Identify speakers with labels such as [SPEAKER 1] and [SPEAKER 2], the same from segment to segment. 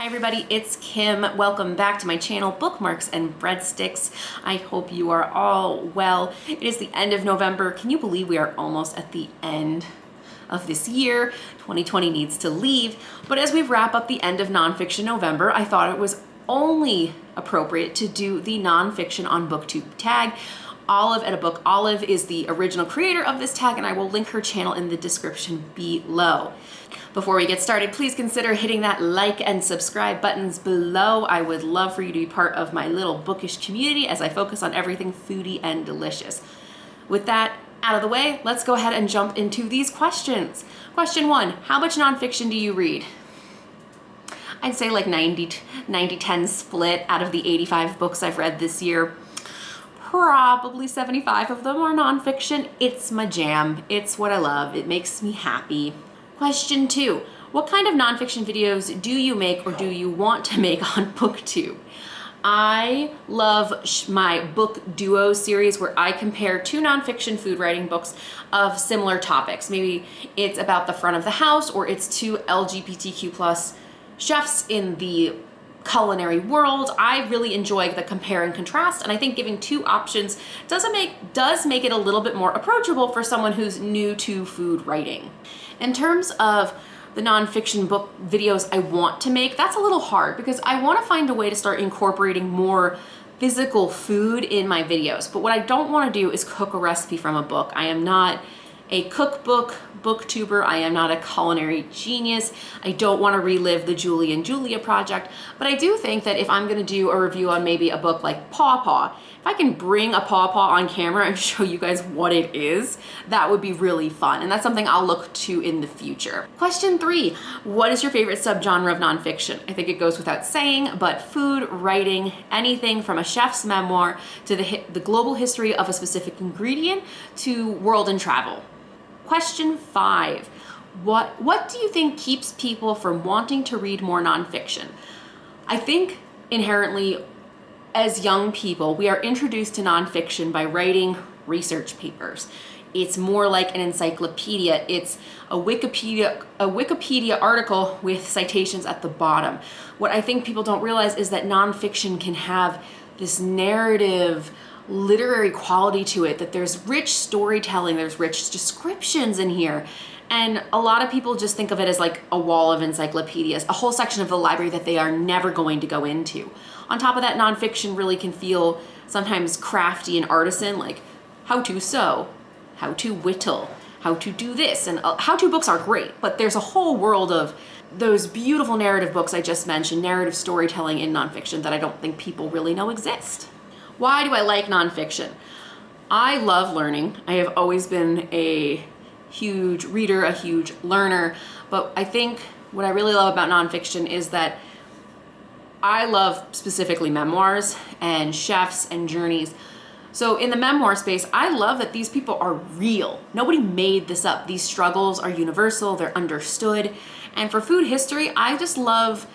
[SPEAKER 1] Hi everybody, it's Kim. Welcome back to my channel, Bookmarks and Breadsticks. I hope you are all well. It is the end of November. Can you believe we are almost at the end of this year? 2020 needs to leave. But as we wrap up the end of Nonfiction November, I thought it was only appropriate to do the Nonfiction on Booktube tag. Olive at a Book. Olive is the original creator of this tag, and I will link her channel in the description below. Before we get started, please consider hitting that like and subscribe buttons below. I would love for you to be part of my little bookish community as I focus on everything foodie and delicious. With that out of the way, let's go ahead and jump into these questions. Question 1, how much nonfiction do you read? I'd say like 90-10 split out of the 85 books I've read this year. Probably 75 of them are nonfiction. It's my jam. It's what I love. It makes me happy. Question 2, what kind of nonfiction videos do you make or do you want to make on Booktube? I love my book duo series where I compare two nonfiction food writing books of similar topics. Maybe it's about the front of the house, or it's two LGBTQ+ chefs in the culinary world. I really enjoy the compare and contrast, and I think giving two options does make it a little bit more approachable for someone who's new to food writing. In terms of the nonfiction book videos I want to make, that's a little hard because I want to find a way to start incorporating more physical food in my videos. But what I don't want to do is cook a recipe from a book. I am not a cookbook booktuber. I am not a culinary genius. I don't want to relive the Julie and Julia project, but I do think that if I'm going to do a review on maybe a book like Paw Paw, if I can bring a Paw Paw on camera and show you guys what it is, that would be really fun, and that's something I'll look to in the future. Question 3, what is your favorite subgenre of nonfiction? I think it goes without saying, but food writing, anything from a chef's memoir to the global history of a specific ingredient to world and travel. Question 5, what do you think keeps people from wanting to read more nonfiction? I think inherently as young people, we are introduced to nonfiction by writing research papers. It's more like an encyclopedia. It's a Wikipedia article with citations at the bottom. What I think people don't realize is that nonfiction can have this narrative, literary quality to it, that there's rich storytelling, there's rich descriptions in here. And a lot of people just think of it as like a wall of encyclopedias, a whole section of the library that they are never going to go into. On top of that, nonfiction really can feel sometimes crafty and artisan, like how to sew, how to whittle, how to do this. And how-to books are great, but there's a whole world of those beautiful narrative books I just mentioned, narrative storytelling in nonfiction, that I don't think people really know exist. Why do I like nonfiction? I love learning. I have always been a huge reader, a huge learner, but I think what I really love about nonfiction is that I love specifically memoirs and chefs and journeys. So in the memoir space, I love that these people are real. Nobody made this up. These struggles are universal, they're understood. And for food history, I just love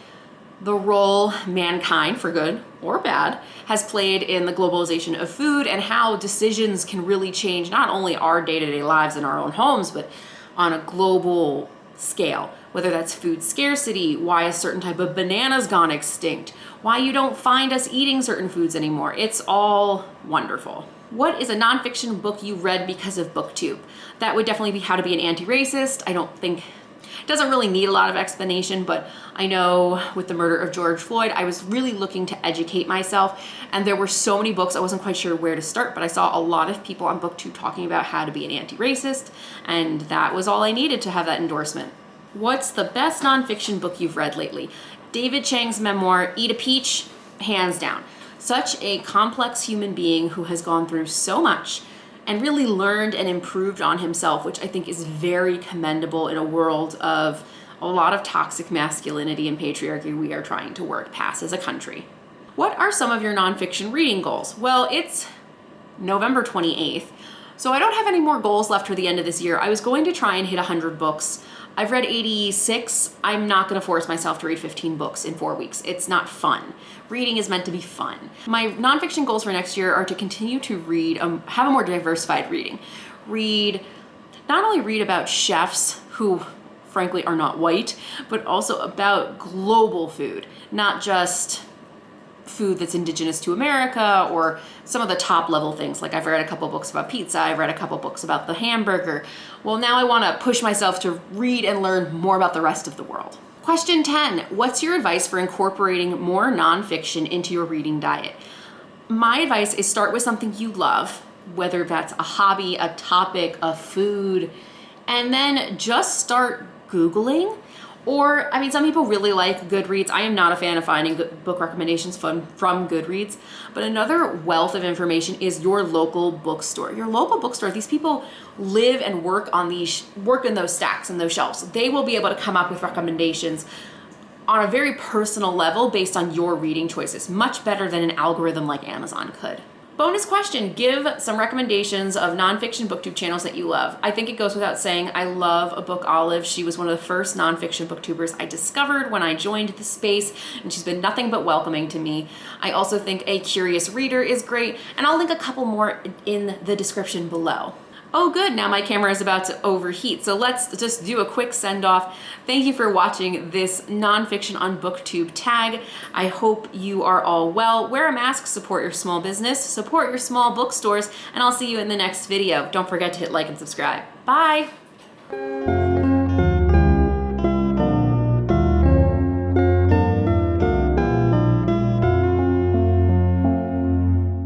[SPEAKER 1] the role mankind, for good or bad, has played in the globalization of food and how decisions can really change not only our day-to-day lives in our own homes, but on a global scale. Whether that's food scarcity, why a certain type of banana's gone extinct, why you don't find us eating certain foods anymore. It's all wonderful. What is a nonfiction book you read because of Booktube? That would definitely be How to Be an Anti-Racist. I don't think it doesn't really need a lot of explanation, but I know with the murder of George Floyd, I was really looking to educate myself, and there were so many books I wasn't quite sure where to start, but I saw a lot of people on Booktube talking about how to be an anti-racist, and that was all I needed to have that endorsement. What's the best nonfiction book you've read lately? David Chang's memoir, Eat a Peach, hands down. Such a complex human being who has gone through so much and really learned and improved on himself, which I think is very commendable in a world of a lot of toxic masculinity and patriarchy we are trying to work past as a country. What are some of your nonfiction reading goals? Well, it's November 28th, so I don't have any more goals left for the end of this year. I was going to try and hit 100 books. I've read 86. I'm not going to force myself to read 15 books in 4 weeks. It's not fun. Reading is meant to be fun. My nonfiction goals for next year are to continue to read, have a more diversified reading. Not only read about chefs who frankly are not white, but also about global food, not just food that's indigenous to America or some of the top level things. Like I've read a couple books about pizza, I've read a couple books about the hamburger. Well, now I want to push myself to read and learn more about the rest of the world. Question 10, what's your advice for incorporating more nonfiction into your reading diet? My advice is start with something you love, whether that's a hobby, a topic, a food, and then just start Googling. Or, I mean, some people really like Goodreads. I am not a fan of finding book recommendations from Goodreads, but another wealth of information is your local bookstore. Your local bookstore, these people live and work in those stacks and those shelves. They will be able to come up with recommendations on a very personal level based on your reading choices, much better than an algorithm like Amazon could. Bonus question, give some recommendations of nonfiction booktube channels that you love. I think it goes without saying, I love a Book Olive. She was one of the first nonfiction booktubers I discovered when I joined the space, and she's been nothing but welcoming to me. I also think A Curious Reader is great, and I'll link a couple more in the description below. Oh good, now my camera is about to overheat, so let's just do a quick send off. Thank you for watching this nonfiction on Booktube tag. I hope you are all well. Wear a mask, support your small business, support your small bookstores, and I'll see you in the next video. Don't forget to hit like and subscribe. Bye.